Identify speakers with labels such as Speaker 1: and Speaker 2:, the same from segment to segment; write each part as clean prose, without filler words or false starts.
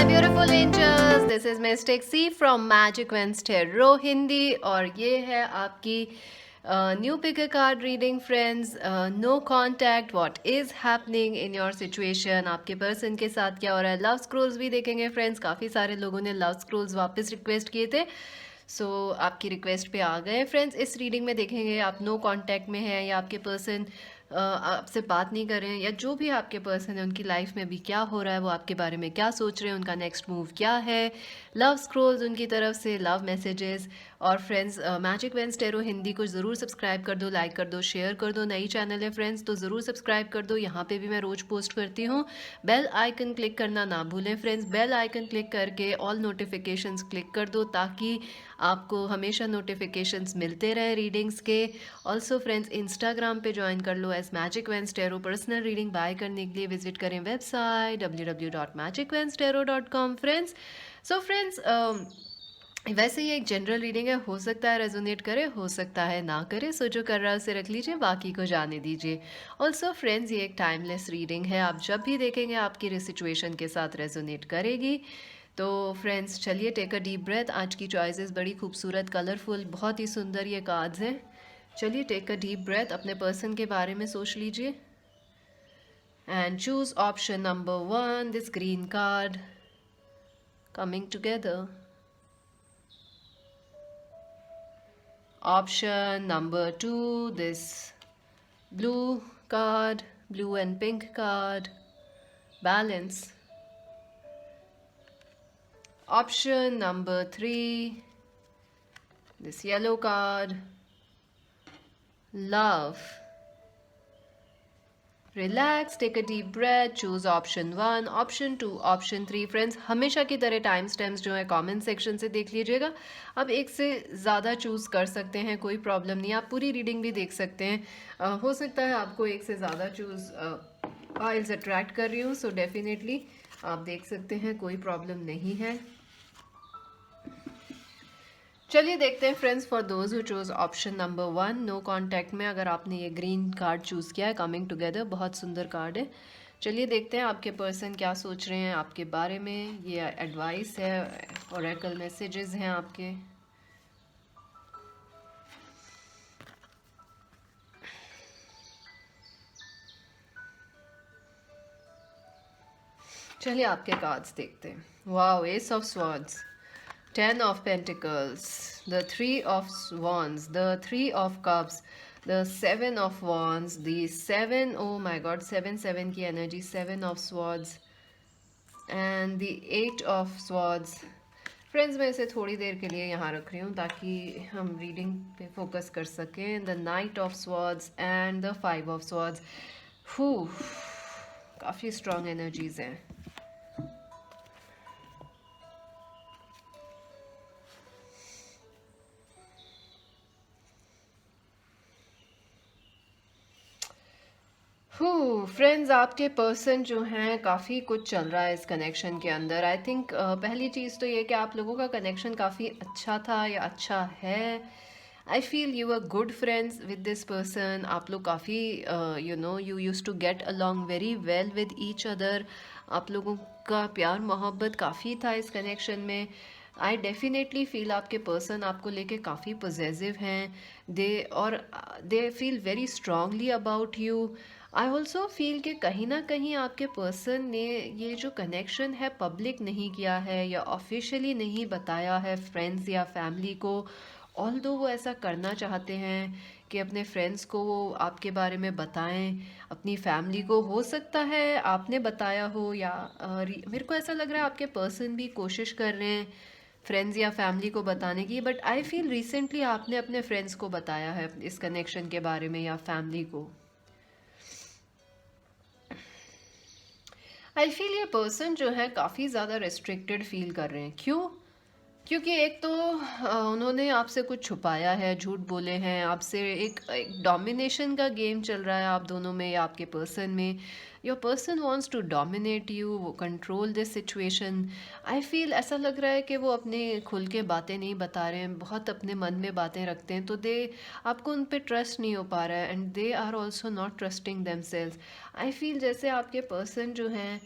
Speaker 1: Beautiful angels, this is mistake C from Magic Wednesday row Hindi. और ये है आपकी new pick a card reading friends. No contact, what is happening in your situation, आपके person के साथ क्या हो रहा है। लव स्क्रोल्स भी देखेंगे फ्रेंड्स, काफ़ी सारे लोगों ने लव स्क्रोल्स वापस रिक्वेस्ट किए थे, सो आपकी रिक्वेस्ट पे आ गए फ्रेंड्स। इस रीडिंग में देखेंगे आप नो कांटेक्ट में हैं या आपके पर्सन आपसे बात नहीं कर रहे हैं, या जो भी आपके पर्सन है उनकी लाइफ में अभी क्या हो रहा है, वो आपके बारे में क्या सोच रहे हैं, उनका नेक्स्ट मूव क्या है। लव स्क्रोल्स उनकी तरफ से, लव मैसेजेस। और friends magic Wednesday row Hindi को ज़रूर सब्सक्राइब कर दो, लाइक कर दो, शेयर कर दो। नई चैनल है फ्रेंड्स तो ज़रूर सब्सक्राइब कर दो, यहाँ पे भी मैं रोज़ पोस्ट करती हूँ। बेल आइकन क्लिक करना ना भूलें फ्रेंड्स, बेल आइकन क्लिक करके ऑल नोटिफिकेशंस क्लिक कर दो ताकि आपको हमेशा नोटिफिकेशंस मिलते रहे रीडिंग्स के। ऑल्सो फ्रेंड्स इंस्टाग्राम पे ज्वाइन कर लो as Magic Wands Tarot. Personal reading buy करने के लिए विजिट करें website www.magicvenstero.com friends. So friends वैसे ये एक जनरल रीडिंग है, हो सकता है रेजोनेट करे, हो सकता है ना करे, सो जो कर रहा है उसे रख लीजिए, बाकी को जाने दीजिए। ऑल्सो फ्रेंड्स ये एक टाइमलेस रीडिंग है, आप जब भी देखेंगे आपकी सिचुएशन के साथ रेजोनेट करेगी। तो फ्रेंड्स चलिए टेक अ डीप ब्रेथ। आज की चॉइसेस बड़ी खूबसूरत, कलरफुल, बहुत ही सुंदर ये कार्ड्स हैं। चलिए टेक अ डीप ब्रेथ, अपने पर्सन के बारे में सोच लीजिए and choose option number 1, this green card coming together. Option number 2, this blue card, blue and pink card, balance. Option number 3, this yellow card, love. Relax, take a deep breath, choose option 1, option 2, option 3। Friends हमेशा की तरह time stamps जो है comment section से देख लीजिएगा। अब एक से ज़्यादा चूज़ कर सकते हैं, कोई प्रॉब्लम नहीं, आप पूरी रीडिंग भी देख सकते हैं। हो सकता है आपको एक से ज़्यादा चूज़ फाइल्स अट्रैक्ट कर रही हूँ, सो डेफिनेटली आप देख सकते हैं, कोई प्रॉब्लम नहीं है। चलिए देखते हैं friends, for those who choose option number 1, no contact में अगर आपने ये ग्रीन कार्ड चूज़ किया है, कमिंग टुगेदर, बहुत सुंदर कार्ड है। चलिए देखते हैं आपके पर्सन क्या सोच रहे हैं आपके बारे में। ये एडवाइस है, ओरेकल मैसेजेस हैं आपके। चलिए आपके कार्ड्स देखते हैं। Wow, S of swords, 10 of Pentacles, the 3 of Wands, the 3 of Cups, the 7 of Wands, the 7, oh my god, 7 की energy, 7 of Swords and the 8 of Swords। Friends मैं इसे थोड़ी देर के लिए यहाँ रख रही हूँ ताकि हम रीडिंग पे फोकस कर सकें। The night of swords and the 5 of swords. काफ़ी स्ट्रॉन्ग एनर्जीज हैं। फ्रेंड्स आपके पर्सन जो हैं, काफ़ी कुछ चल रहा है इस कनेक्शन के अंदर। आई थिंक पहली चीज़ तो ये कि आप लोगों का कनेक्शन काफ़ी अच्छा था या अच्छा है। I feel you are good friends with this person. आप लोग काफ़ी you use to get along very well with each other. आप लोगों का प्यार मोहब्बत काफ़ी था इस कनेक्शन में। आई डेफिनेटली फील आपके पर्सन आपको लेके काफ़ी पॉजिटिव हैं। They feel very strongly about you. I also feel कि कहीं ना कहीं आपके पर्सन ने ये जो कनेक्शन है पब्लिक नहीं किया है या ऑफिशियली नहीं बताया है फ्रेंड्स या फैमिली को। ऑल्दो वो ऐसा करना चाहते हैं कि अपने फ्रेंड्स को वो आपके बारे में बताएं, अपनी फैमिली को हो सकता है आपने बताया हो, या मेरे को ऐसा लग रहा है आपके पर्सन भी कोशिश कर रहे हैं फ्रेंड्स या फैमिली को बताने की। बट आई फील रिसेंटली आपने अपने फ्रेंड्स को बताया है इस कनेक्शन के बारे में या फैमिली को। आई फील ये पर्सन जो है काफ़ी ज़्यादा रेस्ट्रिक्टेड फील कर रहे हैं। क्यों? क्योंकि एक तो उन्होंने आपसे कुछ छुपाया है, झूठ बोले हैं आपसे। एक डोमिनेशन का गेम चल रहा है आप दोनों में या आपके पर्सन में। Your person wants to dominate you, वो control this situation. I feel ऐसा लग रहा है कि वो अपने खुल के बातें नहीं बता रहे हैं, बहुत अपने मन में बातें रखते हैं, तो दे आपको उन पे ट्रस्ट नहीं हो पा रहा है and they are also not trusting themselves. I feel जैसे आपके पर्सन जो हैं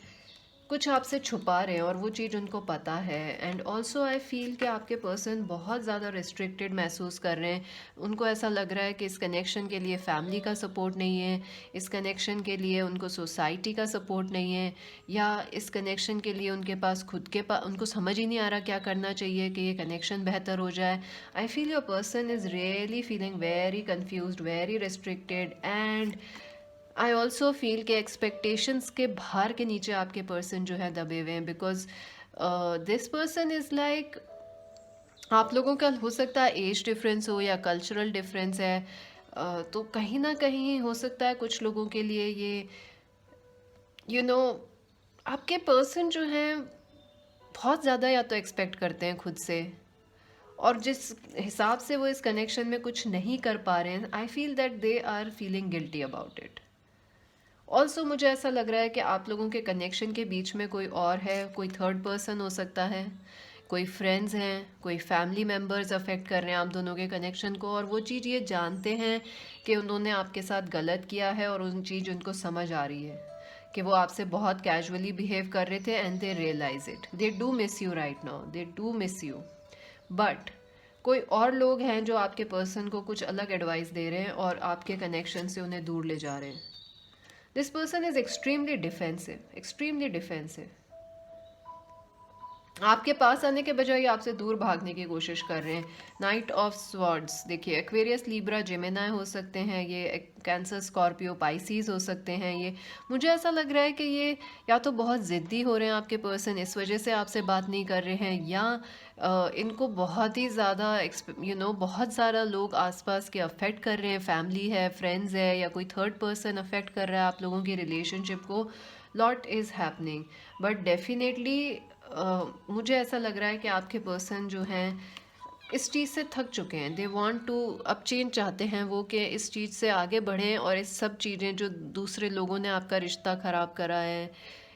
Speaker 1: कुछ आपसे छुपा रहे हैं और वो चीज़ उनको पता है। एंड ऑल्सो आई फील कि आपके पर्सन बहुत ज़्यादा रिस्ट्रिक्टेड महसूस कर रहे हैं। उनको ऐसा लग रहा है कि इस कनेक्शन के लिए फैमिली का सपोर्ट नहीं है, इस कनेक्शन के लिए उनको सोसाइटी का सपोर्ट नहीं है, या इस कनेक्शन के लिए उनके पास खुद के पास उनको समझ ही नहीं आ रहा क्या करना चाहिए कि ये कनेक्शन बेहतर हो जाए। I feel your person is really feeling very confused, very restricted, and I also feel कि एक्सपेक्टेशंस के भार के नीचे आपके पर्सन जो है दबे हुए हैं। Because this person is like, आप लोगों का हो सकता है एज डिफरेंस हो या कल्चरल डिफरेंस है, तो कहीं ना कहीं हो सकता है कुछ लोगों के लिए ये यू you नो know, आपके पर्सन जो हैं बहुत ज़्यादा या तो एक्सपेक्ट करते हैं खुद से, और जिस हिसाब से वो इस कनेक्शन में कुछ नहीं कर पा रहे हैं, I feel that they are feeling guilty about it. Also मुझे ऐसा लग रहा है कि आप लोगों के कनेक्शन के बीच में कोई और है, कोई थर्ड पर्सन हो सकता है, कोई फ्रेंड्स हैं, कोई फैमिली मेम्बर्स अफेक्ट कर रहे हैं आप दोनों के कनेक्शन को, और वो चीज़ ये जानते हैं कि उन्होंने आपके साथ गलत किया है, और उन चीज़ उनको समझ आ रही है कि वो आपसे बहुत कैजुअली बिहेव कर रहे थे, and they realize it. They do miss you right now, they do miss you. But कोई और लोग हैं जो आपके पर्सन को कुछ अलग एडवाइस दे रहे हैं और आपके कनेक्शन से उन्हें दूर ले जा रहे हैं। This person is extremely defensive, extremely defensive. आपके पास आने के बजाय आपसे दूर भागने की कोशिश कर रहे हैं। नाइट ऑफ स्वॉर्ड्स देखिए, एक्वेरियस, लिब्रा, जेमिनाई हो सकते हैं ये, कैंसर, स्कॉर्पियो, पाइसीज हो सकते हैं ये। मुझे ऐसा लग रहा है कि ये या तो बहुत ज़िद्दी हो रहे हैं आपके पर्सन, इस वजह से आपसे बात नहीं कर रहे हैं, या इनको बहुत ही ज़्यादा बहुत सारा लोग आसपास के अफेक्ट कर रहे हैं, फैमिली है, फ्रेंड्स है, या कोई थर्ड पर्सन अफेक्ट कर रहा है आप लोगों की रिलेशनशिप को। Lot is happening, but definitely मुझे ऐसा लग रहा है कि आपके पर्सन जो हैं इस चीज़ से थक चुके हैं। दे वांट टू, अब चेंज चाहते हैं वो कि इस चीज़ से आगे बढ़ें, और इस सब चीज़ें जो दूसरे लोगों ने आपका रिश्ता ख़राब करा है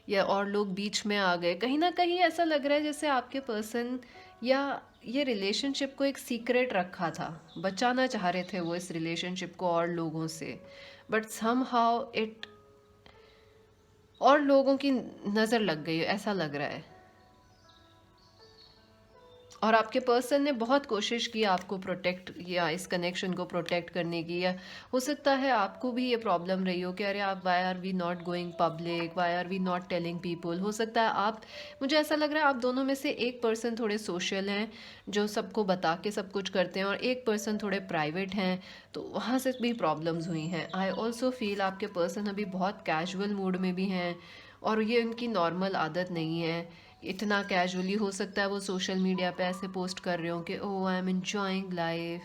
Speaker 1: या और लोग बीच में आ गए, कहीं ना कहीं ऐसा लग रहा है जैसे आपके पर्सन या ये रिलेशनशिप को एक सीक्रेट रखा था, बचाना चाह रहे थे वो इस रिलेशनशिप को और लोगों से, बट सम हाउ इट और लोगों की नज़र लग गई, ऐसा लग रहा है। और आपके पर्सन ने बहुत कोशिश की आपको प्रोटेक्ट, या इस कनेक्शन को प्रोटेक्ट करने की, या हो सकता है आपको भी ये प्रॉब्लम रही हो कि अरे आप, why are we not going public, why are we not telling people. हो सकता है आप, मुझे ऐसा लग रहा है आप दोनों में से एक पर्सन थोड़े सोशल हैं जो सबको बता के सब कुछ करते हैं, और एक पर्सन थोड़े प्राइवेट हैं, तो वहाँ से भी प्रॉब्लम्स हुई हैं। आई ऑल्सो फील आपके पर्सन अभी बहुत कैजुअल मूड में भी हैं, और ये उनकी नॉर्मल आदत नहीं है। इतना कैजुअली हो सकता है वो सोशल मीडिया पे ऐसे पोस्ट कर रहे हो कि oh I am enjoying life,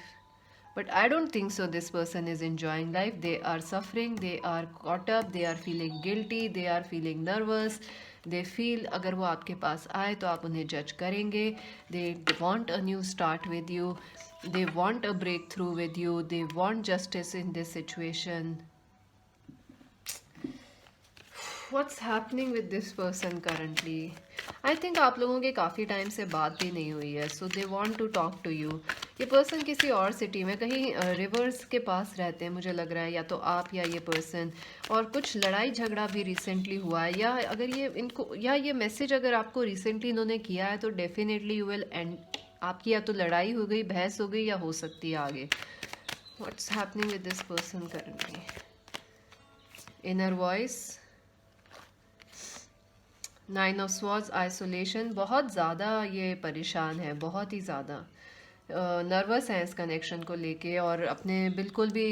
Speaker 1: but I don't think so this person is enjoying life. They are suffering, they are caught up, they are feeling guilty, they are feeling nervous. They feel अगर वो आपके पास आए तो आप उन्हें जज करेंगे। They want a new start with you, they want a break through with you, they want justice in this situation. What's happening with this person currently? I think आप लोगों के काफ़ी टाइम से बात भी नहीं हुई है, so they want to talk to you. ये पर्सन किसी और सिटी में कहीं रिवर्स के पास रहते हैं मुझे लग रहा है, या तो आप या ये पर्सन, और कुछ लड़ाई झगड़ा भी रिसेंटली हुआ है, या अगर ये इनको, या ये मैसेज अगर आपको रिसेंटली इन्होंने किया है तो डेफिनेटली यू विल एंड, आपकी या तो लड़ाई हो गई, बहस हो गई, या हो सकती है आगे। What's happening with this person currently? Inner voice, 9 of swords, isolation, बहुत ज़्यादा ये परेशान है, बहुत ही ज़्यादा नर्वस है इस कनेक्शन को लेके, और अपने बिल्कुल भी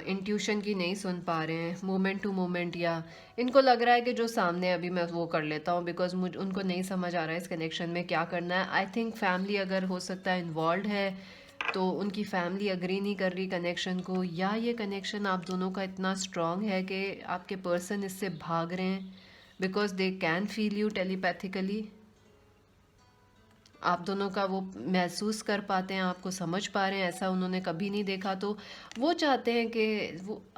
Speaker 1: इंट्यूशन की नहीं सुन पा रहे हैं, मोमेंट टू मोमेंट, या इनको लग रहा है कि जो सामने अभी मैं वो कर लेता हूँ, बिकॉज मुझ उनको नहीं समझ आ रहा है इस कनेक्शन में क्या करना है। आई थिंक फैमिली अगर हो सकता है इन्वॉल्व है, तो उनकी फैमिली अग्री नहीं कर रही कनेक्शन को, या ये कनेक्शन आप दोनों का इतना स्ट्रॉन्ग है कि आपके पर्सन इससे भाग रहे हैं, because they can feel you telepathically. आप दोनों का वो महसूस कर पाते हैं, आपको समझ पा रहे हैं, ऐसा उन्होंने कभी नहीं देखा, तो वो चाहते हैं कि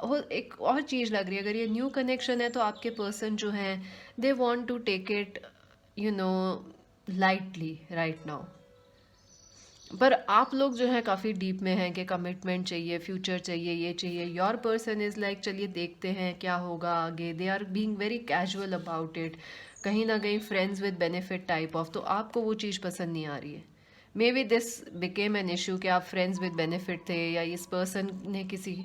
Speaker 1: वो एक और चीज़ लग रही है। अगर ये न्यू कनेक्शन है तो आपके पर्सन जो हैं they want to take it lightly right now. पर आप लोग जो है काफ़ी डीप में हैं कि कमिटमेंट चाहिए, फ्यूचर चाहिए, ये चाहिए। योर पर्सन इज़ लाइक चलिए देखते हैं क्या होगा आगे। They are being very casual about it, कहीं ना कहीं friends with benefit type of. तो आपको वो चीज़ पसंद नहीं आ रही है। Maybe this became an issue कि आप फ्रेंड्स विद बेनिफिट थे, या इस पर्सन ने किसी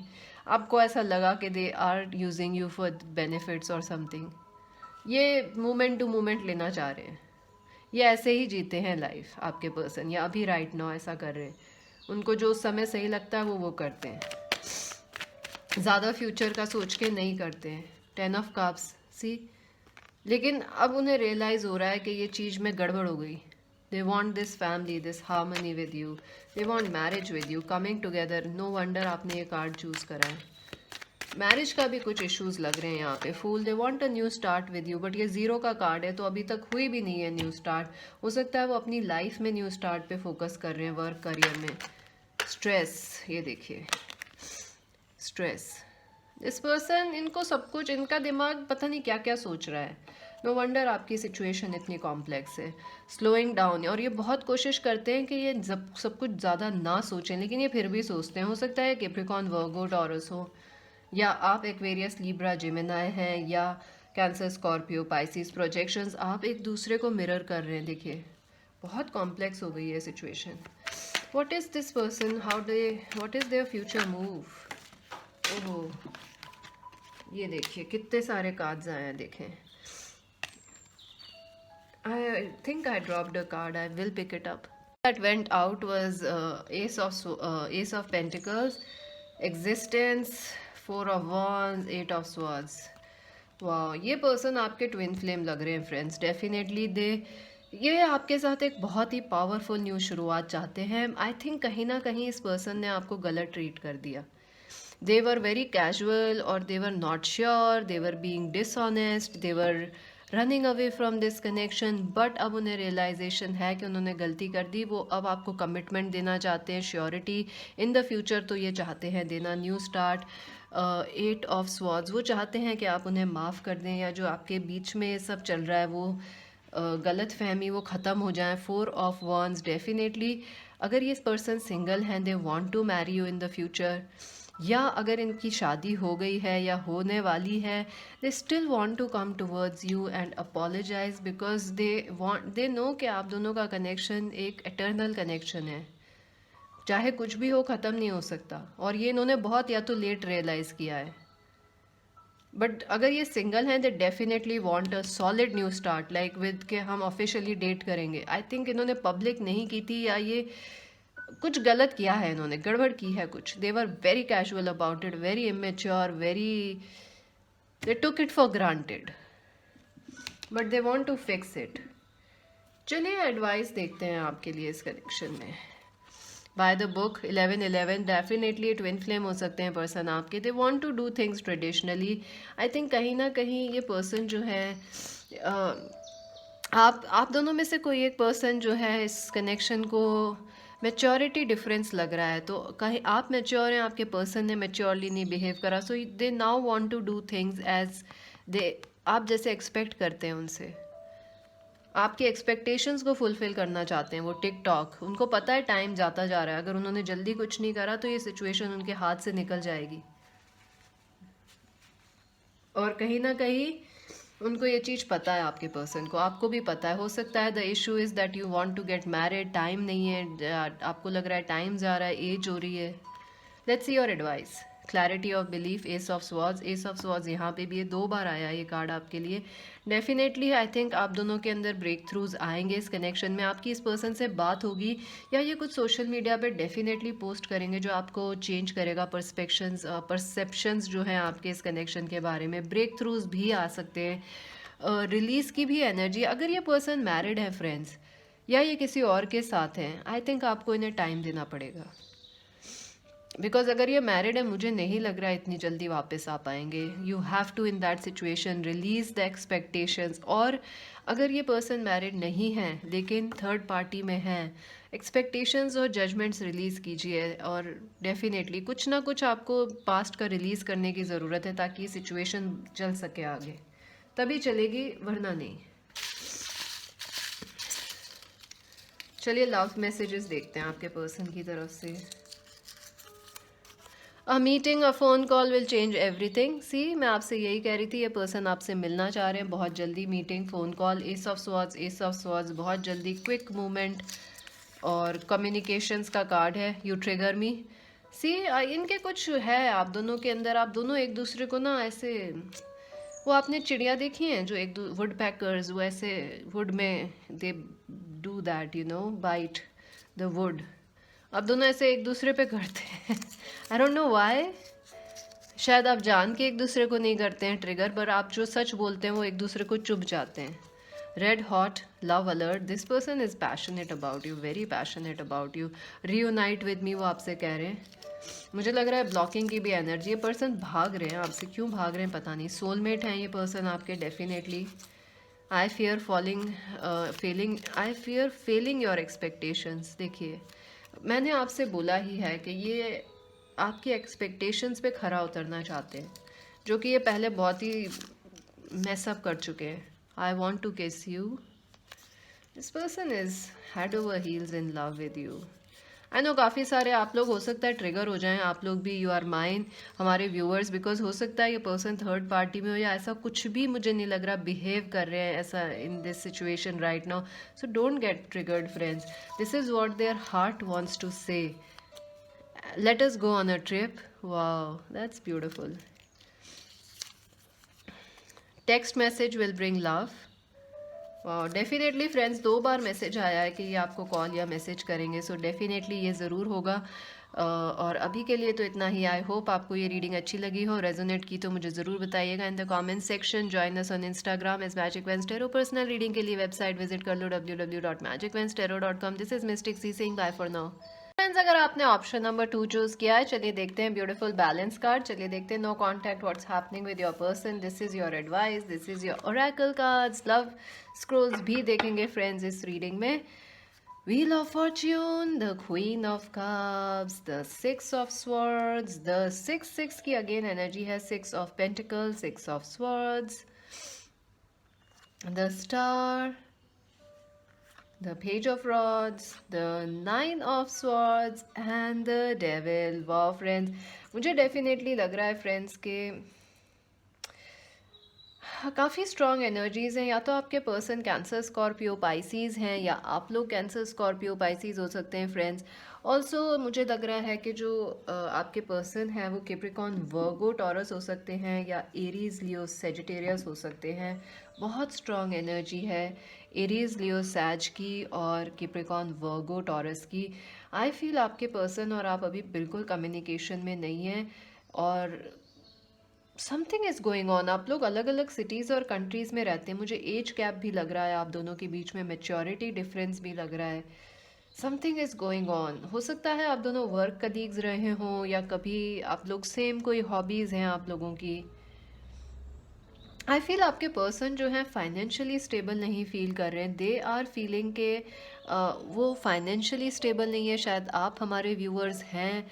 Speaker 1: आपको ऐसा लगा कि they are using you for benefits और समथिंग। ये मोमेंट टू मोमेंट लेना चाह रहे हैं। ये ऐसे ही जीते हैं लाइफ आपके पर्सन, या अभी राइट नाउ ऐसा कर रहे हैं। उनको जो उस समय सही लगता है वो करते हैं। ज़्यादा फ्यूचर का सोच के नहीं करते हैं। 10 ऑफ कप्स, सी। लेकिन अब उन्हें रियलाइज़ हो रहा है कि ये चीज़ में गड़बड़ हो गई। They want this family, this harmony with you, they want marriage with you, coming together. No wonder आपने ये कार्ड चूज़ करा है। मैरिज का भी कुछ इश्यूज लग रहे हैं यहाँ पे। फूल, they want a new start with you, but ये जीरो का कार्ड है तो अभी तक हुई भी नहीं है न्यू स्टार्ट। हो सकता है वो अपनी लाइफ में न्यू स्टार्ट पे फोकस कर रहे हैं, वर्क करियर में। स्ट्रेस, ये देखिए स्ट्रेस। इस पर्सन, इनको सब कुछ, इनका दिमाग पता नहीं क्या क्या सोच रहा है। नो वंडर आपकी सिचुएशन इतनी कॉम्प्लेक्स है। स्लोइंग डाउन, और ये बहुत कोशिश करते हैं कि ये सब कुछ ज़्यादा ना सोचें, लेकिन ये फिर भी सोचते हैं। हो सकता है कैप्रिकॉर्न, वर्गो, टॉरस हो, या आप एक्वेरियस, लिब्रा, जेमिनाई हैं, या कैंसर, स्कॉर्पियो, पाइसिस। प्रोजेक्शंस, आप एक दूसरे को मिरर कर रहे हैं। देखिए बहुत कॉम्प्लेक्स हो गई है situation. What is this person, how they, what is their future move. ओहो, ये देखिए कितने सारे कार्ड्स आए हैं, देखें। I think I dropped a card, I will pick it up. That went out was Ace of Pentacles, Existence, 4 of Wands, 8 of Swords. वाह, ये पर्सन आपके ट्विन फ्लेम लग रहे हैं फ्रेंड्स। डेफिनेटली दे, ये आपके साथ एक बहुत ही पावरफुल न्यू शुरुआत चाहते हैं। आई थिंक कहीं ना कहीं इस पर्सन ने आपको गलत ट्रीट कर दिया। दे वर वेरी कैजुअल, और they were not sure, they were being dishonest, they were running away from this connection. But अब उन्हें रियलाइजेशन है कि उन्होंने गलती कर दी। वो अब आपको कमिटमेंट देना चाहते हैं, श्योरिटी इन द फ्यूचर तो ये चाहते हैं देना, न्यू स्टार्ट। 8 of Swords, वो चाहते हैं कि आप उन्हें माफ़ कर दें, या जो आपके बीच में सब चल रहा है वो गलत फहमी वो ख़त्म हो जाए। 4 of Wands, डेफिनेटली अगर ये पर्सन सिंगल हैं, they want to marry you in the future, या अगर इनकी शादी हो गई है या होने वाली है, they still want to come towards you and apologize, because they know कि आप दोनों का कनेक्शन एक एटर्नल कनेक्शन है। चाहे कुछ भी हो, ख़त्म नहीं हो सकता। और ये इन्होंने बहुत या तो लेट रियलाइज़ किया है। बट अगर ये सिंगल हैं, they definitely want a solid new start, like with के हम ऑफिशियली डेट करेंगे। आई थिंक इन्होंने पब्लिक नहीं की थी, या ये कुछ गलत किया है, इन्होंने गड़बड़ की है कुछ। They were very casual about it, very immature, very, they took it for granted, but they want to fix it. चलिए एडवाइस देखते हैं आपके लिए इस कनेक्शन में। By the book, 11-11, definitely twin flame हो सकते हैं पर्सन आपके। They want to do things traditionally. I think कहीं ना कहीं ये पर्सन जो है, आप दोनों में से कोई एक पर्सन जो है इस कनेक्शन को, मेच्योरिटी डिफरेंस लग रहा है। तो कहीं आप मेच्योर हैं, आपके पर्सन ने मेच्योरली नहीं बिहेव करा, so they now want to do things as they, आप जैसे एक्सपेक्ट करते हैं उनसे। आपकी एक्सपेक्टेशंस को फुलफिल करना चाहते हैं वो। टिक टॉक, उनको पता है टाइम जाता जा रहा है, अगर उन्होंने जल्दी कुछ नहीं करा तो ये सिचुएशन उनके हाथ से निकल जाएगी। और कहीं ना कहीं उनको ये चीज़ पता है, आपके पर्सन को, आपको भी पता है। हो सकता है the issue is that you want to get married, time नहीं है, आपको लग रहा है टाइम जा रहा है, एज हो रही है। Let's see your advice. Clarity of belief, S of swords. S of swords यहाँ पे भी ये 2 बार आया ये कार्ड आपके लिए। डेफिनेटली आई थिंक आप दोनों के अंदर ब्रेक थ्रूज आएंगे इस कनेक्शन में। आपकी इस पर्सन से बात होगी, या ये कुछ सोशल मीडिया पे डेफिनेटली पोस्ट करेंगे जो आपको चेंज करेगा परसेप्शंस जो हैं आपके इस कनेक्शन के बारे में। ब्रेक थ्रूज भी आ सकते हैं, रिलीज की भी एनर्जी। अगर ये पर्सन मैरिड है फ्रेंड्स, या ये किसी और के साथ हैं, आई थिंक आपको इन्हें टाइम देना पड़ेगा। बिकॉज अगर ये मैरिड है, मुझे नहीं लग रहा है इतनी जल्दी वापस आ पाएंगे। You have to in that situation release the expectations. और अगर ये पर्सन मैरिड नहीं है लेकिन थर्ड पार्टी में है, एक्सपेक्टेशंस और जजमेंट्स रिलीज़ कीजिए। और डेफिनेटली कुछ ना कुछ आपको पास्ट का रिलीज़ करने की ज़रूरत है, ताकि सिचुएशन चल सके आगे, तभी चलेगी, वरना नहीं। चलिए लव मैसेजेस देखते हैं आपके पर्सन की तरफ से। A meeting a phone call will change everything. See मैं आपसे यही कह रही थी, ये पर्सन आपसे मिलना चाह रहे हैं बहुत जल्दी। Meeting, phone call, S of swords, बहुत जल्दी, क्विक मूवमेंट और कम्युनिकेशंस का कार्ड है। यू ट्रिगर मी। सी इनके कुछ है आप दोनों के अंदर, आप दोनों एक दूसरे को ना ऐसे, वो आपने चिड़िया देखी हैं जो एक वुड पैकर्स, वो ऐसे वुड में they do that bite the wood. आप दोनों ऐसे एक दूसरे पे करते हैं। I don't know why. शायद आप जान के एक दूसरे को नहीं करते हैं ट्रिगर, पर आप जो सच बोलते हैं वो एक दूसरे को चुभ जाते हैं। Red hot love alert, this person is passionate about you, very passionate about you. Reunite with me वो आपसे कह रहे हैं। मुझे लग रहा है ब्लॉकिंग की भी एनर्जी, ये पर्सन भाग रहे हैं आपसे, क्यों भाग रहे हैं पता नहीं। सोलमेट हैं ये पर्सन आपके definitely. I fear failing your expectations. देखिए मैंने आपसे बोला ही है कि ये आपकी एक्सपेक्टेशंस पे खरा उतरना चाहते हैं, जो कि ये पहले बहुत ही मैसअप कर चुके हैं। आई वॉन्ट टू किस you, this person is head over heels in love with you. I know काफ़ी सारे आप लोग हो सकता है ट्रिगर हो जाएं, आप लोग भी, यू आर माइन, हमारे व्यूअर्स, बिकॉज हो सकता है ये पर्सन थर्ड पार्टी में हो या ऐसा कुछ भी मुझे नहीं लग रहा बिहेव कर रहे हैं ऐसा in this situation right now. So don't get triggered friends, this is what their heart wants to say. Let us go on a trip. Wow that's beautiful. Text message will bring love. Definitely friends, 2 बार message आया है कि ये आपको call या message करेंगे, so definitely ये ज़रूर होगा। और अभी के लिए तो इतना ही। आई होप आपको ये रीडिंग अच्छी लगी हो, रेजोनेट की तो मुझे ज़रूर बताइएगा in the comment section. Join us on Instagram as Magic Vens Tarot. Personal reading के लिए वेबसाइट विजिट कर लो www.magicvenstero.com। This is Mystic C Singh, bye for now friends. अगर आपने ऑप्शन नंबर 2 चूज किया है, चलिए देखते हैं ब्यूटीफुल बैलेंस कार्ड। चलिए देखते हैं no contact, what's happening with your person, this is your advice, this is your oracle cards. Love scrolls भी देखेंगे फ्रेंड्स इस रीडिंग में। Wheel of Fortune, the Queen of Cups, the Six of Swords, the six की again energy है, Six of Pentacles, Six of Swords, the Star, the Page of Rods, the Nine of Swords and the Devil। वाह friends, मुझे definitely लग रहा है friends के काफ़ी strong energies हैं। या तो आपके पर्सन कैंसर, स्कॉर्पियो, पाइसीज़ हैं, या आप लोग कैंसर, स्कॉर्पियो, पाइसीज़ हो सकते हैं फ्रेंड्स। ऑल्सो मुझे लग रहा है कि जो आपके पर्सन हैं वो कैप्रिकॉर्न, वर्गो, टॉरस हो सकते हैं, या एरीज, लियो, सेजिटेरियस हो सकते हैं। बहुत स्ट्रॉन्ग एनर्जी है एरीज, लियो, सैज की और कैप्रिकॉर्न, वर्गो, टॉरस की। आई फील आपके पर्सन और आप अभी बिल्कुल कम्युनिकेशन में नहीं हैं और समथिंग इज़ गोइंग ऑन। आप लोग अलग अलग सिटीज़ और कंट्रीज़ में रहते हैं। मुझे एज गैप भी लग रहा है आप दोनों के बीच में, मेच्योरिटी डिफरेंस भी लग रहा है। Something is going on. हो सकता है आप दोनों वर्क कलीग्स रहे हों, या कभी आप लोग सेम कोई हॉबीज़ हैं आप लोगों की। आई फील आपके पर्सन जो है फाइनेंशियली स्टेबल नहीं फील कर रहे हैं। दे आर फीलिंग के वो फाइनेंशियली स्टेबल नहीं है। शायद आप हमारे व्यूअर्स हैं,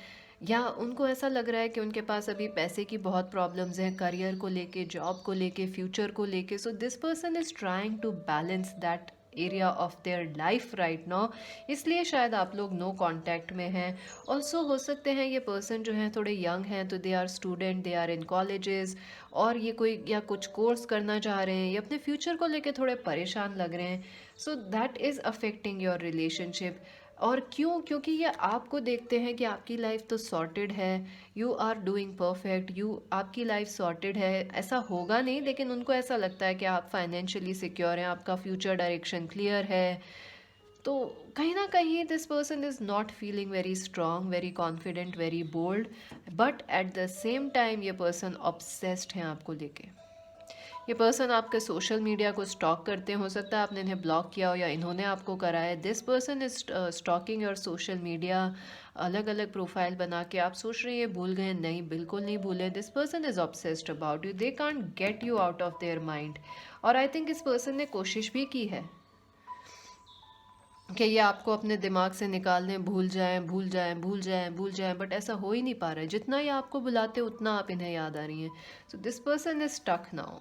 Speaker 1: या उनको ऐसा लग रहा है कि उनके पास अभी पैसे की बहुत प्रॉब्लम्स हैं, करियर को लेके, जॉब को लेके, फ्यूचर को लेके। So this person is trying to balance that area of their life right now, इसलिए शायद आप लोग नो कांटेक्ट में हैं। ऑल्सो हो सकते हैं ये पर्सन जो हैं थोड़े यंग हैं, तो they are student, they are in colleges, और ये कोई या कुछ कोर्स करना चाह रहे हैं, या अपने फ्यूचर को लेके थोड़े परेशान लग रहे हैं। So that is affecting your relationship. और क्यों? क्योंकि ये आपको देखते हैं कि आपकी लाइफ तो सॉर्टेड है, यू आर डूइंग परफेक्ट, आपकी लाइफ सॉर्टेड है। ऐसा होगा नहीं, लेकिन उनको ऐसा लगता है कि आप फाइनेंशियली सिक्योर हैं, आपका फ्यूचर डायरेक्शन क्लियर है। तो कहीं ना कहीं this person is not feeling very strong, very confident, very bold, but at the same time ये पर्सन ऑब्सेस्ड हैं आपको लेके। ये पर्सन आपके सोशल मीडिया को स्टॉक करते हैं। हो सकता है आपने इन्हें ब्लॉक किया हो या इन्होंने आपको करा है। This person is stalking your social media, अलग अलग प्रोफाइल बना के। आप सोच रहे हैं ये भूल गए, नहीं बिल्कुल नहीं भूले। This person is obsessed about you, they can't get you out of their mind. और आई थिंक इस पर्सन ने कोशिश भी की है कि ये आपको अपने दिमाग से निकाल दें, भूल जाएं, भूल जाएं, भूल जाएं, भूल जाएं, बट ऐसा हो ही नहीं पा रहा है। जितना ये आपको बुलाते उतना आप इन्हें याद आ रही हैं। So this person is stuck now.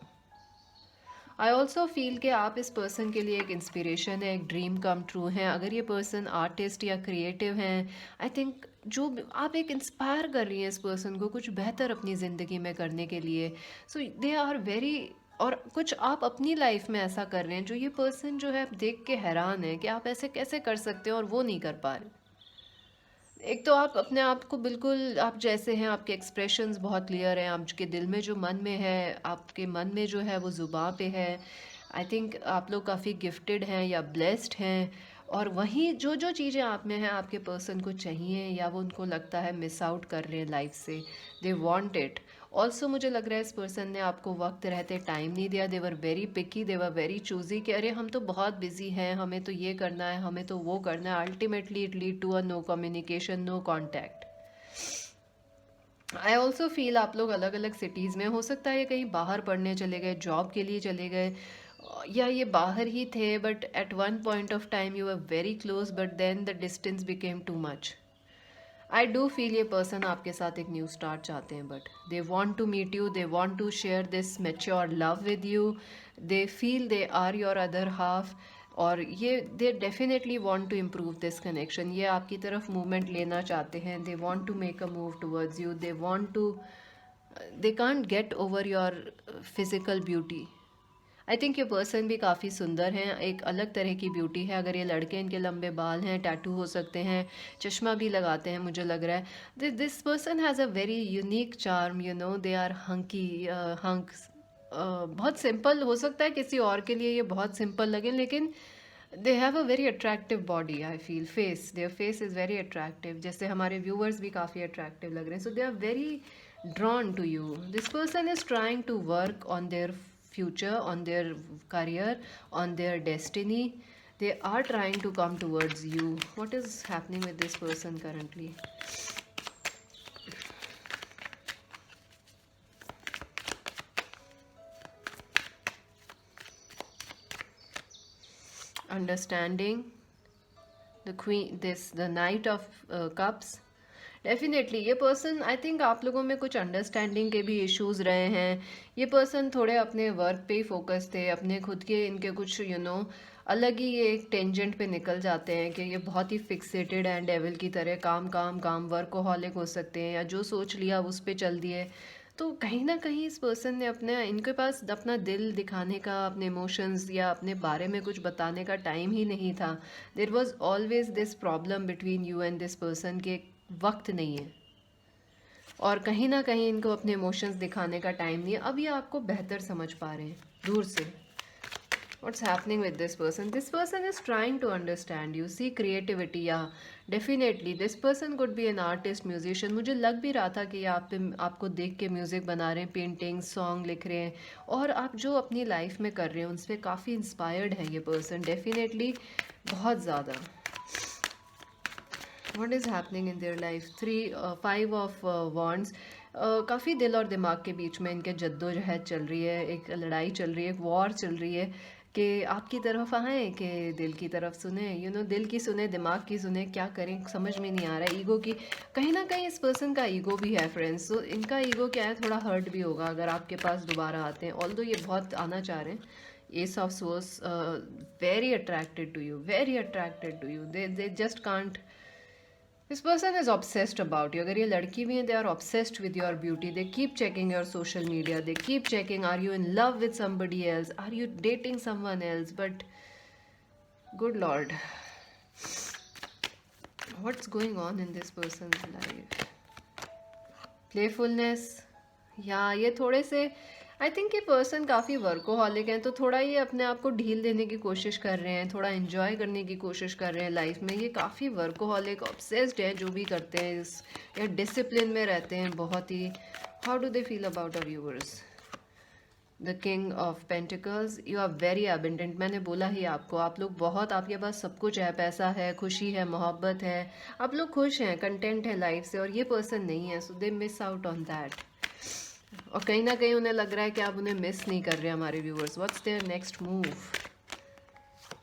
Speaker 1: I also feel कि आप इस पर्सन के लिए एक इंस्पिरेशन है, एक ड्रीम कम ट्रू हैं। अगर ये पर्सन आर्टिस्ट या क्रिएटिव हैं, आई थिंक जो आप एक इंस्पायर कर रही हैं इस पर्सन को कुछ बेहतर अपनी ज़िंदगी में करने के लिए। सो दे आर वेरी, और कुछ आप अपनी लाइफ में ऐसा कर रहे हैं जो ये पर्सन जो है देख के हैरान है कि आप ऐसे कैसे कर सकते हो और वो नहीं कर पा रहे। एक तो आप अपने आप को बिल्कुल आप जैसे हैं, आपके एक्सप्रेशंस बहुत क्लियर हैं, आपके दिल में जो मन में है, आपके मन में जो है वो ज़ुबान पे है। आई थिंक आप लोग काफ़ी गिफ्टेड हैं या ब्लेस्ड हैं, और वहीं जो जो चीज़ें आप में हैं आपके पर्सन को चाहिए या वो उनको लगता है मिस आउट कर रहे हैं लाइफ से, दे वांट इट। ऑल्सो मुझे लग रहा है इस पर्सन ने आपको वक्त रहते टाइम नहीं दिया। They were very picky, they were very choosy कि अरे हम तो बहुत बिजी हैं, हमें तो ये करना है, हमें तो वो करना है। Ultimately it lead to a no communication, no contact. I also feel आप लोग अलग अलग सिटीज़ में, हो सकता है ये कहीं बाहर पढ़ने चले गए, जॉब के लिए चले गए, या ये बाहर ही थे but at one point of time you are very close but then the distance became too much. I do feel ये पर्सन आपके साथ एक न्यू स्टार्ट चाहते हैं, but they want to meet you, they want to share this mature love with you, they feel they are your other half, और ये they definitely want to improve this connection. ये आपकी तरफ movement लेना चाहते हैं, they want to make a move towards you, they want to, they can't get over your physical beauty. I think ये person भी काफ़ी सुंदर हैं, एक अलग तरह की ब्यूटी है। अगर ये लड़के, इनके लंबे बाल हैं, टैटू हो सकते हैं, चश्मा भी लगाते हैं मुझे लग रहा है। This person has a very unique charm, you know, they are hunky hunk. बहुत सिंपल हो सकता है किसी और के लिए ये बहुत सिंपल लगे, लेकिन they have a very attractive body. I feel face, their face is very attractive, जैसे हमारे व्यूअर्स भी काफ़ी अट्रैक्टिव लग रहे हैं। So they are very drawn to you. This person is trying to work on their future, on their career, on their destiny. They are trying to come towards you. What is happening with this person currently? Understanding, the queen, this the knight of cups. Definitely ये person, आई think आप लोगों में कुछ understanding के भी issues रहे हैं। ये पर्सन थोड़े अपने वर्क पे ही फोकस थे, अपने खुद के इनके कुछ अलग ही ये एक टेंजेंट पे निकल जाते हैं कि ये बहुत ही फिक्सेटेड एंड डेविल की तरह काम काम काम वर्कोहॉलिक हो सकते हैं, या जो सोच लिया उस पे चल दिए। तो कहीं ना कहीं इस पर्सन ने अपने, इनके पास अपना दिल दिखाने का, अपने इमोशंस या अपने बारे में कुछ बताने का टाइम ही नहीं था। There was always this problem between you and this person के वक्त नहीं है, और कहीं ना कहीं इनको अपने इमोशंस दिखाने का टाइम नहीं है। अब ये आपको बेहतर समझ पा रहे हैं दूर से। What's happening with this person? This person is trying to understand you, see creativity, या definitely this person could be an artist, musician. मुझे लग भी रहा था कि आप पे, आपको देख के म्यूज़िक बना रहे हैं, पेंटिंग, सॉन्ग लिख रहे हैं, और आप जो अपनी लाइफ में कर रहे हैं उनसे काफ़ी इंस्पायर्ड है ये पर्सन, डेफिनेटली बहुत ज़्यादा। What is happening in their life? 5 of wands. काफ़ी दिल और दिमाग के बीच में इनके जद्दोजहद चल रही है, एक लड़ाई चल रही है, एक वॉर चल रही है कि आपकी तरफ आए कि दिल की तरफ सुने, दिल की सुने, दिमाग की सुने, क्या करें समझ में नहीं आ रहा है। ईगो की, कहीं ना कहीं इस पर्सन का ईगो भी है फ्रेंड्स। तो इनका ईगो क्या है, थोड़ा हर्ट भी होगा अगर आपके पास दोबारा आते हैं, ऑल्दो ये बहुत आना चाह रहे हैं। Ace of swords, very attracted to you, very attracted to you, they just can't. This person is obsessed about you. अगर ये लड़की भी है, they are obsessed with your beauty, they keep checking your social media, they keep checking are you in love with somebody else, are you dating someone else, but good lord, what's going on in this person's life? Playfulness, या ये थोड़े से, आई think ये person काफ़ी workaholic हैं, तो थोड़ा ये अपने आप को ढील देने की कोशिश कर रहे हैं, थोड़ा एंजॉय करने की कोशिश कर रहे हैं लाइफ में। ये काफ़ी वर्कोहॉलिक, ऑब्सेस्ड हैं जो भी करते हैं इस, या डिसिप्लिन में रहते हैं बहुत ही। How do they feel about our viewers? The king of pentacles, you are very abundant. मैंने बोला ही आपको, आप लोग बहुत, आपके पास सब कुछ है, पैसा है, खुशी है, मोहब्बत है, आप लोग खुश हैं, कंटेंट है लाइफ से, और ये पर्सन नहीं है। So they miss out on that, और कहीं ना कहीं उन्हें लग रहा है कि आप उन्हें मिस नहीं कर रहे हमारे viewers. What's there next move?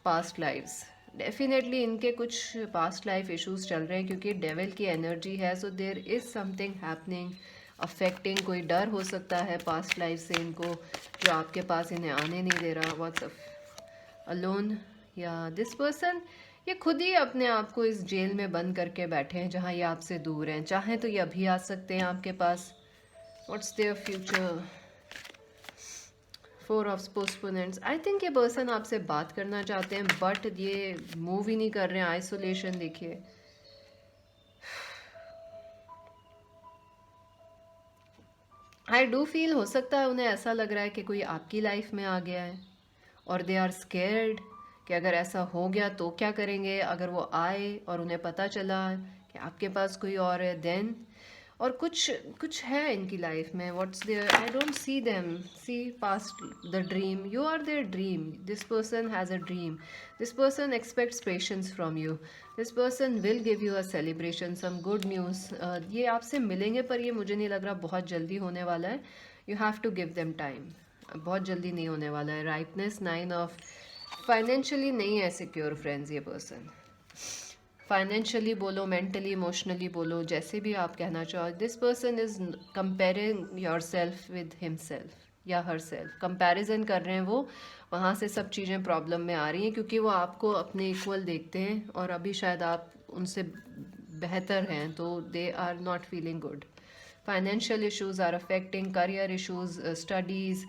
Speaker 1: Past lives, definitely इनके कुछ पास्ट लाइफ इश्यूज चल रहे हैं क्योंकि डेविल की एनर्जी है। So there is something happening affecting, कोई डर हो सकता है पास्ट लाइफ से इनको जो आपके पास इन्हें आने नहीं दे रहा। व्हाट्सअप अलोन, या दिस पर्सन ये खुद ही अपने आप को इस जेल में बंद करके बैठे हैं जहाँ ये आपसे दूर हैं। चाहें तो ये अभी आ सकते हैं आपके पास। What's their future? 4 ऑफ पोस्टपोनेंट्स। आई थिंक ये पर्सन आपसे बात करना चाहते हैं बट ये मूव ही नहीं कर रहे हैं। आइसोलेशन देखिए, आई डू फील हो सकता है उन्हें ऐसा लग रहा है कि कोई आपकी लाइफ में आ गया है और दे आर स्केर्ड कि अगर ऐसा हो गया तो क्या करेंगे। अगर वो आए और उन्हें पता चला कि आपके पास कोई और है देन, और कुछ कुछ है इनकी लाइफ में। What's there? I don't see them, see past the dream. You are their dream. This person has a dream. This person expects patience from you. This person will give you a celebration, some good news. ये आपसे मिलेंगे पर ये मुझे नहीं लग रहा बहुत जल्दी होने वाला है। You have to give them time. बहुत जल्दी नहीं होने वाला है। Rightness, 9 of. फाइनेंशियली नहीं है सिक्योर फ्रेंड्स ये पर्सन। फाइनेंशियली बोलो, मेंटली, इमोशनली बोलो, जैसे भी आप कहना चाहो। This person is comparing your self with himself या हर सेल्फ। कंपेरिजन कर रहे हैं वो, वहाँ से सब चीज़ें प्रॉब्लम में आ रही हैं क्योंकि वो आपको अपने इक्वल देखते हैं और अभी शायद आप उनसे बेहतर हैं, तो they are not feeling good. Financial issues are affecting, career issues, studies.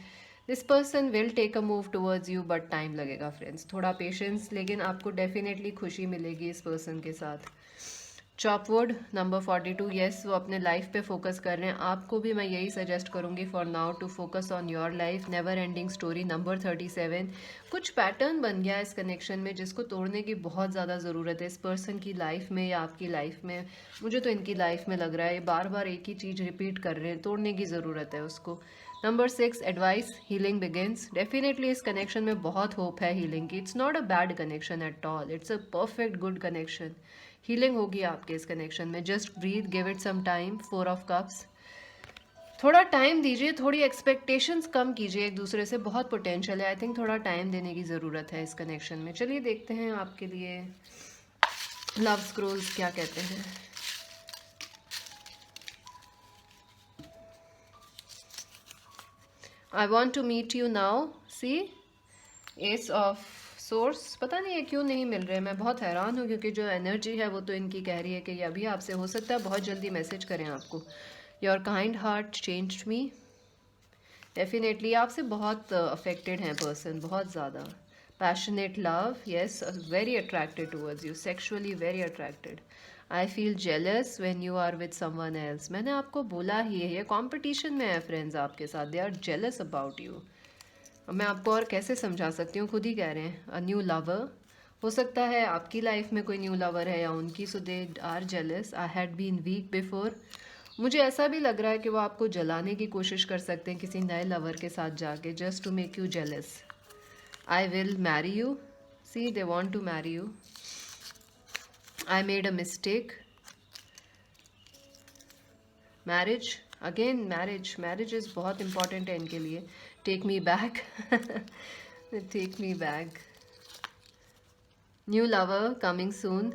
Speaker 1: This person will take a move towards you but time लगेगा फ्रेंड्स, थोड़ा पेशेंस, लेकिन आपको डेफिनेटली खुशी मिलेगी इस पर्सन के साथ। चॉपवुड नंबर 42, येस वो अपने लाइफ पे फोकस कर रहे हैं। आपको भी मैं यही सजेस्ट करूंगी for now to focus on your life. Never ending story number 37, कुछ पैटर्न बन गया है इस कनेक्शन में जिसको तोड़ने की बहुत ज़्यादा ज़रूरत है इस पर्सन की लाइफ में या आपकी लाइफ में। मुझे तो इनकी लाइफ में लग रहा है ये बार बार एक ही चीज़ रिपीट कर रहे हैं, तोड़ने की ज़रूरत है उसको। Number 6, advice, healing begins. Definitely इस कनेक्शन में बहुत होप है हीलिंग की। It's not a bad connection at all, it's a perfect good connection. Healing होगी आपके इस कनेक्शन में। Just breathe, give it some time. 4 of cups, थोड़ा टाइम दीजिए, थोड़ी एक्सपेक्टेशंस कम कीजिए एक दूसरे से। बहुत पोटेंशियल है, आई थिंक थोड़ा टाइम देने की ज़रूरत है इस कनेक्शन में। चलिए देखते हैं आपके लिए लव स्क्रोल्स क्या कहते हैं। I want to meet you now, see ace of swords. पता नहीं ये क्यों नहीं मिल रहे, मैं बहुत हैरान हूँ क्योंकि जो एनर्जी है वो तो इनकी कह रही है कि ये अभी आपसे, हो सकता है बहुत जल्दी मैसेज करें आपको। Your kind heart changed me. Definitely आपसे बहुत अफेक्टेड हैं पर्सन, बहुत ज़्यादा। Passionate love, yes, very attracted towards you, sexually very attracted. I feel jealous when you are with someone else. मैंने आपको बोला ही है, ये कॉम्पिटिशन में है फ्रेंड्स आपके साथ। They are jealous about you. मैं आपको और कैसे समझा सकती हूँ, खुद ही कह रहे हैं। अ न्यू लवर, हो सकता है आपकी लाइफ में कोई न्यू लवर है या उनकी, so they are jealous. I had been weak before. मुझे ऐसा भी लग रहा है कि वो आपको जलाने की कोशिश कर सकते हैं किसी नए लवर के साथ जाके, just to make you jealous. I will marry you, see they want to marry you. I made a mistake. Marriage, again marriage, marriage is बहुत इंपॉर्टेंट है इनके लिए। Take me back, take me back. New lover coming soon.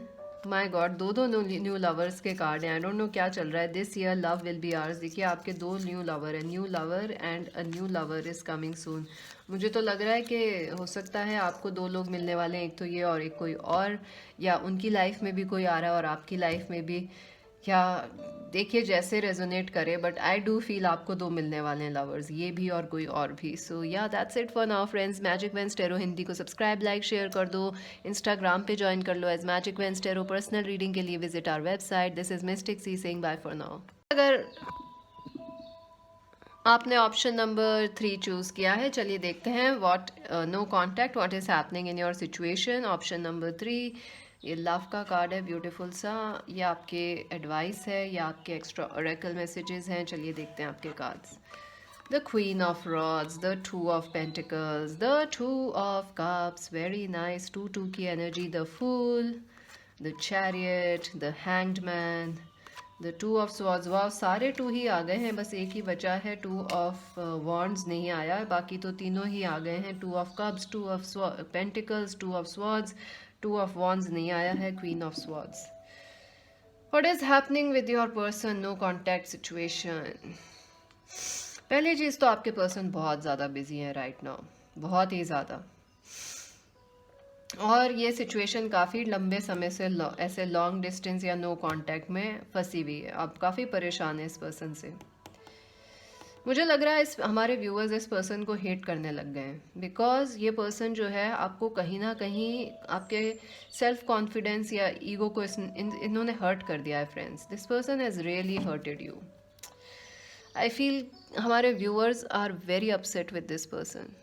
Speaker 1: My god, दो new lovers के card हैं। I don't know क्या चल रहा है। This year love will be ours. देखिए आपके 2 न्यू लवर हैं, new lover and a new lover is coming soon. मुझे तो लग रहा है कि हो सकता है आपको 2 लोग मिलने वाले हैं, एक तो ये और एक कोई और, या उनकी लाइफ में भी कोई आ रहा है और आपकी लाइफ में भी, या देखिए जैसे रेजोनेट करे, बट आई डू फील आपको 2 मिलने वाले हैं लवर्स, ये भी और कोई और भी। सो या that's it for now friends. Magic veins tarot Hindi को सब्सक्राइब, लाइक, शेयर कर दो। इंस्टाग्राम पे ज्वाइन कर लो as Magic veins Tarot. Personal reading के लिए visit our website. This is Mystic Sea saying bye for now. अगर आपने ऑप्शन नंबर 3 चूज़ किया है, चलिए देखते हैं। What, no contact, what is happening in your situation. Option number 3, ये लव का कार्ड है ब्यूटीफुल सा। ये आपके एडवाइस है या आपके एक्स्ट्रा ओरेकल मैसेजेस हैं। चलिए देखते हैं आपके cards. The queen of rods, the 2 of pentacles, the 2 of cups, very nice. 2 की energy, the fool, the chariot, the hanged man, the 2 of swords. वाह, सारे 2 ही आ गए हैं, बस एक ही बचा है 2 ऑफ वॉन्ड्स नहीं आया है, बाकी तो तीनों ही आ गए हैं। 2 of cups, 2 of pentacles, 2 of swords, 2 of wands नहीं आया है, queen of swords. What is happening with your person, no contact situation. पहली चीज़ तो आपके पर्सन बहुत ज़्यादा बिजी हैं राइट नाउ, बहुत ही ज़्यादा। और ये सिचुएशन काफ़ी लंबे समय से ऐसे लॉन्ग डिस्टेंस या नो कांटेक्ट में फंसी हुई है। आप काफ़ी परेशान हैं इस पर्सन से। मुझे लग रहा है इस हमारे व्यूअर्स इस पर्सन को हेट करने लग गए हैं, बिकॉज ये पर्सन जो है आपको कहीं ना कहीं आपके सेल्फ कॉन्फिडेंस या ईगो को इन्होंने हर्ट कर दिया है friends. This person has really hurted you. I feel हमारे viewers are very upset with this person.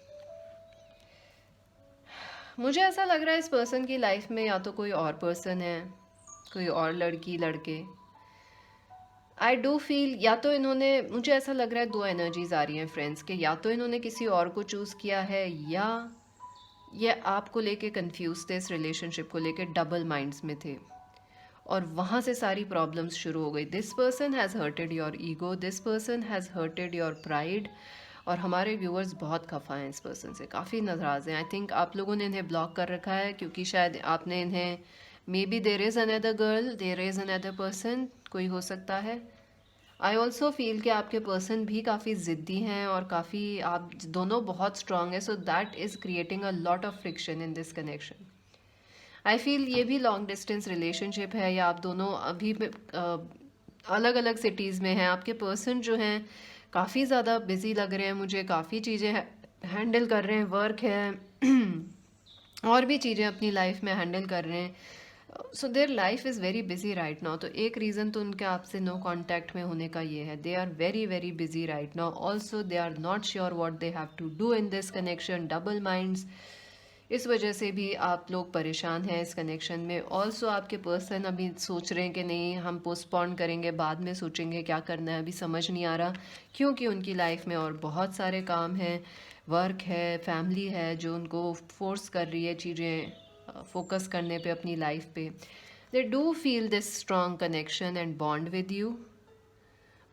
Speaker 1: मुझे ऐसा लग रहा है इस पर्सन की लाइफ में या तो कोई और पर्सन है, कोई और लड़की लड़के। आई डू फील या तो इन्होंने, मुझे ऐसा लग रहा है दो एनर्जीज आ रही हैं फ्रेंड्स के, या तो इन्होंने किसी और को चूज़ किया है या ये आपको लेके कंफ्यूज थे, इस रिलेशनशिप को लेके डबल माइंड्स में थे और वहाँ से सारी प्रॉब्लम्स शुरू हो गई। This person has hurted your ego, this person has hurted your pride. और हमारे व्यूअर्स बहुत खफा हैं इस पर्सन से, काफ़ी नाराज़ हैं। आई थिंक आप लोगों ने इन्हें ब्लॉक कर रखा है क्योंकि शायद आपने इन्हें, may be there is another girl, there is another person, कोई हो सकता है। आई ऑल्सो फील कि आपके पर्सन भी काफ़ी ज़िद्दी हैं और काफ़ी आप दोनों बहुत स्ट्रांग है, so that is creating a lot of friction in this connection. I feel ये भी लॉन्ग डिस्टेंस रिलेशनशिप है या आप दोनों अभी अलग अलग सिटीज़ में हैं। आपके पर्सन जो हैं काफ़ी ज़्यादा बिजी लग रहे हैं मुझे, काफ़ी चीज़ें हैंडल कर रहे हैं, वर्क है और भी चीज़ें अपनी लाइफ में हैंडल कर रहे हैं। So their life is very busy right now. तो एक रीज़न तो उनके आपसे नो कांटेक्ट में होने का ये है, they are very very busy right now. Also they are not sure what they have to do in this connection, double minds. इस वजह से भी आप लोग परेशान हैं इस कनेक्शन में। ऑल्सो आपके पर्सन अभी सोच रहे हैं कि नहीं हम पोस्टपोन करेंगे, बाद में सोचेंगे क्या करना है, अभी समझ नहीं आ रहा, क्योंकि उनकी लाइफ में और बहुत सारे काम हैं, वर्क है, फैमिली है जो उनको फोर्स कर रही है चीज़ें फोकस करने पे अपनी लाइफ पे। They do feel this strong connection and bond with you.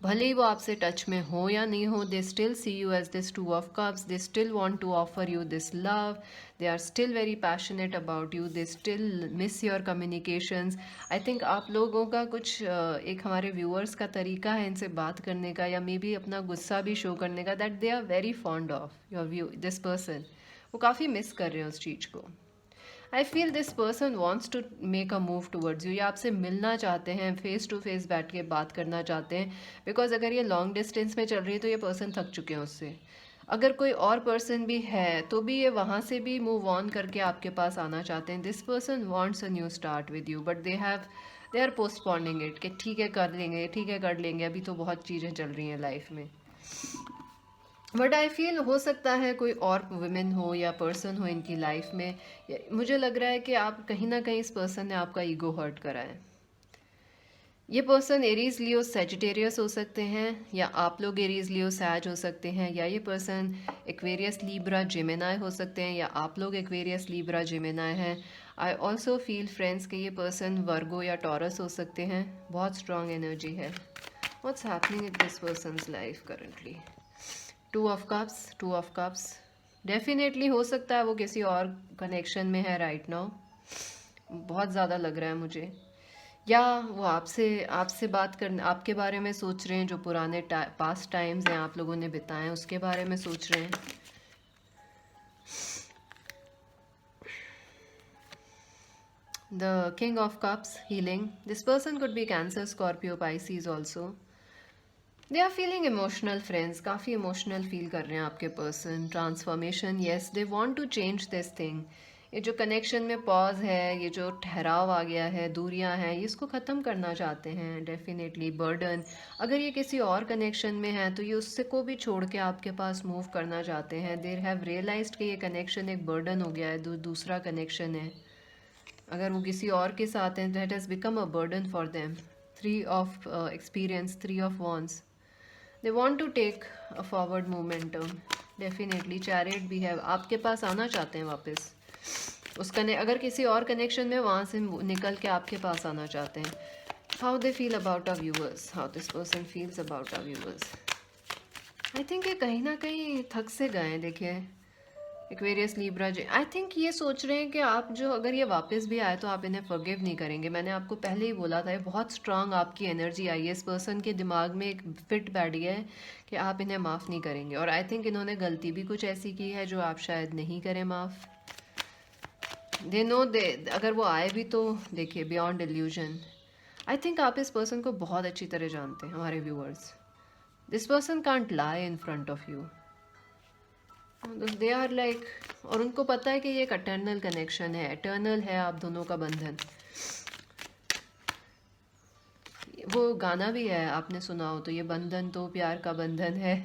Speaker 1: भले ही वो आपसे टच में हो या नहीं हो, they still see you as this two of cups, they still want to offer you this love, they are still very passionate about you, they still miss your communications. I think आप लोगों का कुछ एक हमारे viewers का तरीका है इनसे बात करने का या मे बी अपना गुस्सा भी शो करने का, that they are very fond of your view this person. वो काफ़ी मिस कर रहे हैं उस चीज़ को। I feel this person wants to make a move towards you, या आपसे मिलना चाहते हैं, फेस टू फेस बैठ के बात करना चाहते हैं। बिकॉज अगर ये लॉन्ग डिस्टेंस में चल रही है तो ये पर्सन थक चुके हैं उससे। अगर कोई और पर्सन भी है तो भी ये वहाँ से भी मूव ऑन करके आपके पास आना चाहते हैं। This person wants a new start with you but they are postponing it कि ठीक है कर लेंगे, ठीक है कर लेंगे, अभी तो बहुत चीज़ें चल रही हैं लाइफ में। बट आई फील हो सकता है कोई और वुमेन हो या पर्सन हो इनकी लाइफ में। मुझे लग रहा है कि आप कहीं ना कहीं इस पर्सन ने आपका ईगो हर्ट करा है। ये पर्सन एरीज लियो सेजिटेरियस हो सकते हैं या आप लोग एरीज लियो सैज हो सकते हैं, या ये पर्सन एक्वेरियस लीब्रा जेमिनाई हो सकते हैं या आप लोग एक्वेरियस लीब्रा जेमिनाई हैं। आई ऑल्सो फील फ्रेंड्स कि ये पर्सन वर्गो या टॉरस हो सकते हैं। बहुत स्ट्रॉन्ग एनर्जी है। What's happening in this person's life currently? To of cups, to of cups. Definitely हो सकता है वो किसी और कनेक्शन में है राइट नाउ, बहुत ज़्यादा लग रहा है मुझे। या वो आपसे आपसे बात करने, आपके बारे में सोच रहे हैं, जो पुराने पास्ट टाइम्स हैं आप लोगों ने बिताए हैं उसके बारे में सोच रहे हैं। The king of cups, healing. This person could be Cancer, Scorpio, Pisces also. They are feeling emotional friends, काफ़ी इमोशनल फील कर रहे हैं आपके person. Transformation, yes they want to change this thing. ये जो कनेक्शन में पॉज है, ये जो ठहराव आ गया है, दूरियां हैं, ये इसको ख़त्म करना चाहते हैं डेफिनेटली। बर्डन, अगर ये किसी और कनेक्शन में है तो ये उससे को भी छोड़ के आपके पास मूव करना चाहते हैं। देर हैव रियलाइज्ड कि ये कनेक्शन एक बर्डन हो गया है, दूसरा कनेक्शन है। अगर वो किसी और के साथ हैं that has become a burden for them. Three of experience, three of wands. They want to take a forward momentum definitely. Chariot भी है, आपके पास आना चाहते हैं वापस। उसका अगर किसी और कनेक्शन में वहाँ से निकल के आपके पास आना चाहते हैं। How they feel about our viewers, how this person feels about our viewers. I think ये कहीं ना कहीं थक से गए हैं। देखिए एक्वेरियस लिब्रा आई थिंक ये सोच रहे हैं कि आप जो अगर ये वापस भी आए तो आप इन्हें फॉरगिव नहीं करेंगे। मैंने आपको पहले ही बोला था, ये बहुत स्ट्रांग आपकी एनर्जी आई है, इस पर्सन के दिमाग में एक फिट बैठ गया है कि आप इन्हें माफ़ नहीं करेंगे। और आई थिंक इन्होंने गलती भी कुछ ऐसी की है जो आप शायद नहीं करें माफ़। दे नो दे, अगर वो आए भी तो देखिए बियॉन्ड इल्यूजन। आई थिंक आप इस पर्सन को बहुत अच्छी तरह जानते हैं हमारे viewers. This person can't lie in front of you, they are like, और उनको पता है कि ये एक अटर्नल कनेक्शन है, एटर्नल है आप दोनों का बंधन। वो गाना भी है, आपने सुना हो तो, ये बंधन तो प्यार का बंधन है।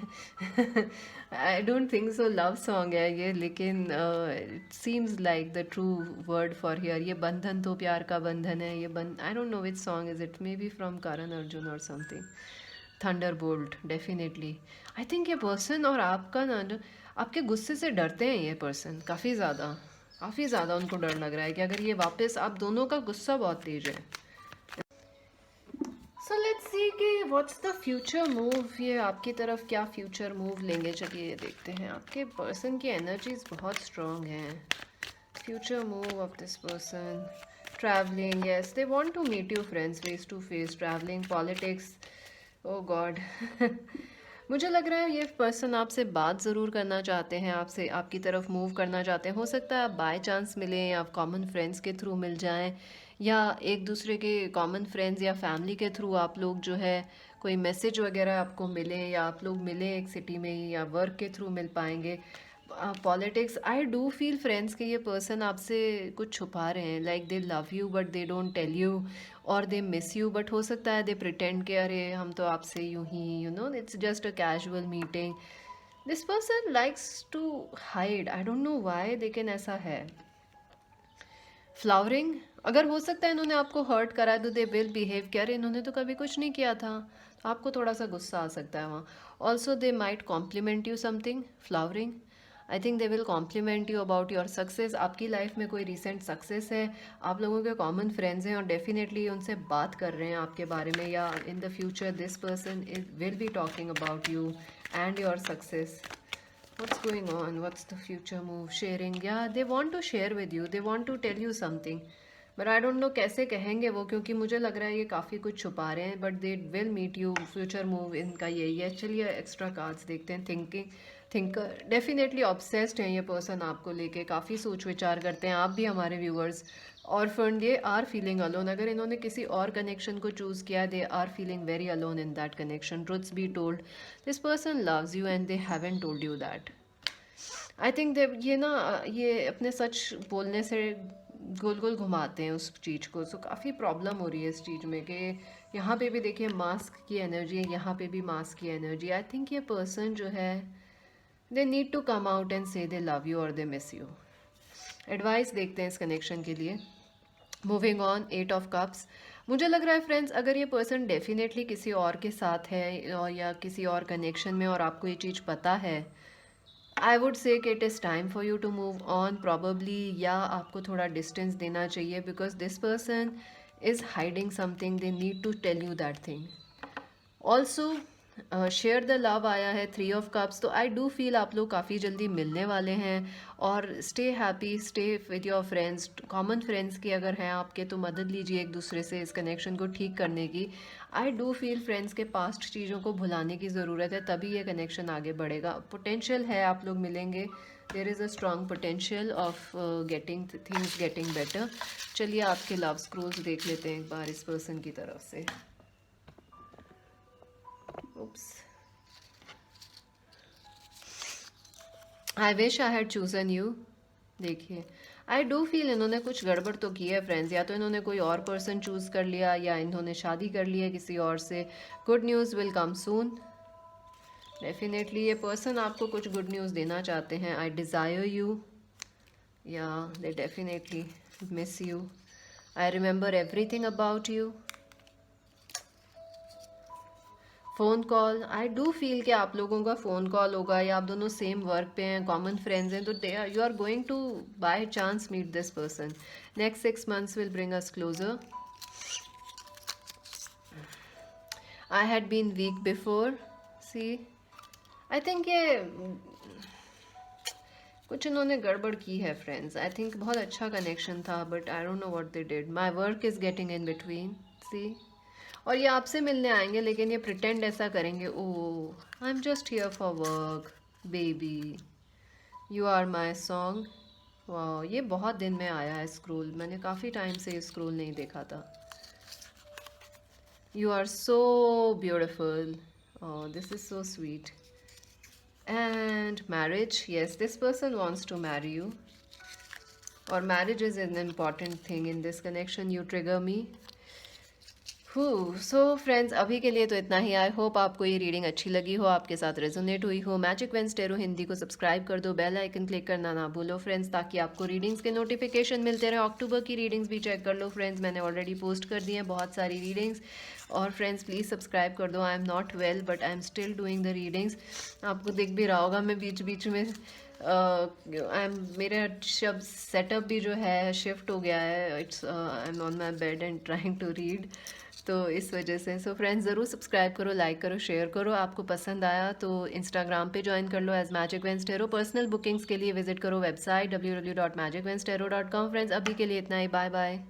Speaker 1: I don't think so love song है ये, लेकिन it seems like the true word for here. ये बंधन तो प्यार का बंधन है, ये I don't know which song is it, maybe from Karan Arjun और something. Thunderbolt definitely. I think ये पर्सन और आपका ना, जो आपके गुस्से से डरते हैं ये पर्सन काफ़ी ज़्यादा उनको डर लग रहा है कि अगर ये वापस, आप दोनों का गुस्सा बहुत तेज है। सो लेट्स सी कि व्हाट्स द फ्यूचर मूव, ये आपकी तरफ क्या फ्यूचर मूव लेंगे। चलिए ये देखते हैं, आपके पर्सन की एनर्जीज बहुत स्ट्रांग हैं। Future move of this person, travelling, yes they want to meet you friends face to face, travelling, politics, oh god. मुझे लग रहा है ये पर्सन आपसे बात ज़रूर करना चाहते हैं, आपसे आपकी तरफ मूव करना चाहते हैं। हो सकता है आप बाय चांस मिलें या कॉमन फ्रेंड्स के थ्रू मिल जाएं, या एक दूसरे के कॉमन फ्रेंड्स या फैमिली के थ्रू आप लोग जो है कोई मैसेज वगैरह आपको मिले, या आप लोग मिलें एक सिटी में ही, या वर्क के थ्रू मिल पाएंगे। Politics, I do feel friends कि ये पर्सन आपसे कुछ छुपा रहे हैं, like they love you but they don't tell you, और दे मिस यू, बट हो सकता है दे प्रिटेंड के अरे हम तो आपसे यूं ही, you know it's just a casual meeting. This person likes to hide, I don't know why, लेकिन ऐसा है। फ्लावरिंग, अगर हो सकता है इन्होंने आपको हर्ट करा है तो दे विल बिहेव कि अरे इन्होंने तो कभी कुछ नहीं किया था, तो आपको थोड़ा सा गुस्सा आ सकता है वहाँ। Also they might compliment you something, flowering, I think they will compliment you about your success. आपकी लाइफ में कोई रिसेंट सक्सेस है, आप लोगों के कॉमन फ्रेंड्स हैं और डेफिनेटली उनसे बात कर रहे हैं आपके बारे में, या इन the future this person will be talking about you and your success. What's going on? What's the future move? Sharing, yeah, they want to share with you, they want to tell you something, but I don't know कैसे कहेंगे वो, क्योंकि मुझे लग रहा है ये काफ़ी कुछ छुपा रहे हैं, but they will meet you, future move इनका यही है। चलिए एक्स्ट्रा कार्ड्स देखते हैं। थिंकर, डेफिनेटली ऑब्सेस्ड हैं ये पर्सन आपको लेके, काफ़ी सोच विचार करते हैं, आप भी हमारे व्यूअर्स। और फ्रेंड, ये आर फीलिंग अलोन, अगर इन्होंने किसी और कनेक्शन को चूज़ किया, they are feeling very alone in that connection. Truths be told, this person loves you and they haven't told you that. I think they, ये ना, ये अपने सच बोलने से गोल गोल घुमाते हैं उस चीज़ को, सो काफ़ी प्रॉब्लम हो रही है इस चीज़ में कि यहाँ पे भी देखिए मास्क की एनर्जी है, यहाँ पे भी मास्क की एनर्जी। आई थिंक ये पर्सन जो है, they need to come out and say they love you और दे मिस यू। एडवाइस देखते हैं इस कनेक्शन के लिए। Moving on, 8 of cups. मुझे लग रहा है फ्रेंड्स, अगर ये पर्सन डेफिनेटली किसी और के साथ है और या किसी और कनेक्शन में, और आपको ये चीज़ पता है, आई वुड से कि it is time for you to move on probably, या आपको थोड़ा डिस्टेंस देना चाहिए, because this person is hiding something, they need to tell you that thing. Also share the love आया है, 3 ऑफ कप्स, तो आई do feel आप लोग काफ़ी जल्दी मिलने वाले हैं। और stay happy, stay with your friends, common friends की अगर हैं आपके तो मदद लीजिए एक दूसरे से इस कनेक्शन को ठीक करने की। आई डू फील फ्रेंड्स के पास्ट चीज़ों को भुलाने की ज़रूरत है, तभी ये कनेक्शन आगे बढ़ेगा। पोटेंशियल है, आप लोग मिलेंगे, there is a strong potential of getting things getting better. चलिए आपके लव स्क्रोल्स देख लेते हैं एक बार इस पर्सन की तरफ से। Oops. I wish I had chosen you. देखिए, आई डू फील इन्होंने कुछ गड़बड़ तो की है फ्रेंड्स, या तो इन्होंने कोई और पर्सन चूज़ कर लिया, या इन्होंने शादी कर ली है किसी और से। Good news will come soon, definitely ये पर्सन आपको कुछ गुड न्यूज़ देना चाहते हैं। आई डिज़ायर यू, या they definitely miss you. I remember everything about you. Phone call, I do feel कि आप लोगों का फ़ोन कॉल होगा, या आप दोनों सेम वर्क पे हैं, कॉमन फ्रेंड्स हैं, तो you are going to by chance meet this person. Next 6 months will bring us closer. I had been weak before, see, I think ये कुछ इन्होंने गड़बड़ की है फ्रेंड्स। आई थिंक बहुत अच्छा कनेक्शन था but I don't know what they did. My work is getting in between, see. और ये आपसे मिलने आएंगे लेकिन ये प्रिटेंड ऐसा करेंगे, oh I am just here for work baby, you are my song. वाह, ये बहुत दिन में आया है स्क्रोल, मैंने काफ़ी टाइम से ये स्क्रोल नहीं देखा था। You are so beautiful, this is so sweet. And marriage, yes, this person wants to marry you, or marriage is an important thing in this connection. You trigger me. So friends, अभी के लिए तो इतना ही। I hope आपको ये reading अच्छी लगी हो, आपके साथ रेजोनेट हुई हो। मैजिक वेंस टेरो हिंदी को सब्सक्राइब कर दो, बेल आइकन क्लिक करना ना भूलो फ्रेंड्स, ताकि आपको रीडिंग्स के नोटिफिकेशन मिलते रहे। अक्टूबर की रीडिंग्स भी चेक कर लो फ्रेंड्स, मैंने ऑलरेडी पोस्ट कर दी हैं बहुत सारी रीडिंग्स। और फ्रेंड्स प्लीज़ सब्सक्राइब कर दो। I am not well but I am still doing the readings. आपको दिख भी रहा होगा मैं बीच बीच में मेरा शब्द सेटअप भी जो है शिफ्ट हो गया है। It's I am on my bed and trying to read, तो इस वजह से। सो फ्रेंड्स, ज़रूर सब्सक्राइब करो, लाइक करो, शेयर करो। आपको पसंद आया तो इंस्टाग्राम पे ज्वाइन कर लो as Magic veins Tarot. Personal bookings के लिए विजिट करो वेबसाइट www.magicvenstero.com। फ्रेंड्स, अभी के लिए इतना ही। Bye bye.